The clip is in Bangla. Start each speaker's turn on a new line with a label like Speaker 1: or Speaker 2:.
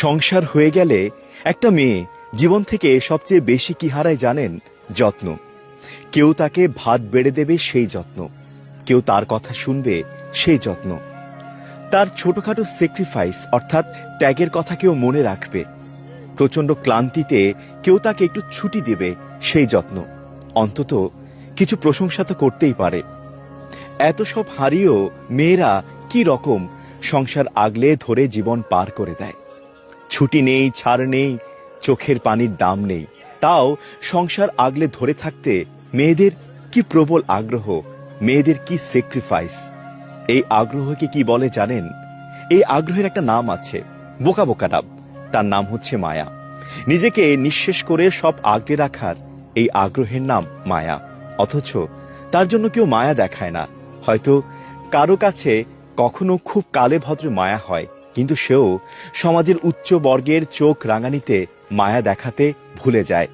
Speaker 1: সংসার হয়ে গেলে একটা মেয়ে জীবন থেকে সবচেয়ে বেশি কি হারায় জানেন? যত্ন। কেউ তাকে ভাত বেড়ে দেবে সেই যত্ন, কেউ তার কথা শুনবে সেই যত্ন, তার ছোটখাটো স্যাক্রিফাইস অর্থাৎ ত্যাগের কথা কেউ মনে রাখবে, প্রচন্ড ক্লান্তিতে কেউ তাকে একটু ছুটি দেবে সেই যত্ন, অন্তত কিছু প্রশংসা তো করতেই পারে। এত সব হারিয়েও মেয়েরা কি রকম সংসার আগলে ধরে জীবন পার করে দেয়। ছুটি নেই, ছাড় নেই, চোখের পানির দাম নেই, তাও সংসার আগলে ধরে থাকতে মেয়েদের কি প্রবল আগ্রহ, মেয়েদের কি স্যাক্রিফাইস। এই আগ্রহকে কি বলে জানেন? এই আগ্রহের একটা নাম আছে, বোকা বোকা নাম। তার নাম হচ্ছে মায়া। নিজেকে নিঃশেষ করে সব আগলে রাখার এই আগ্রহের নাম মায়া। অথচ তার জন্য কেউ মায়া দেখায় না। হয়তো কারো কাছে কখনো খুব কালে ভদ্রে মায়া হয়, কিন্তু সেও সমাজের উচ্চ বর্গের চোখ রাঙানিতে মায়া দেখাতে ভুলে যায়।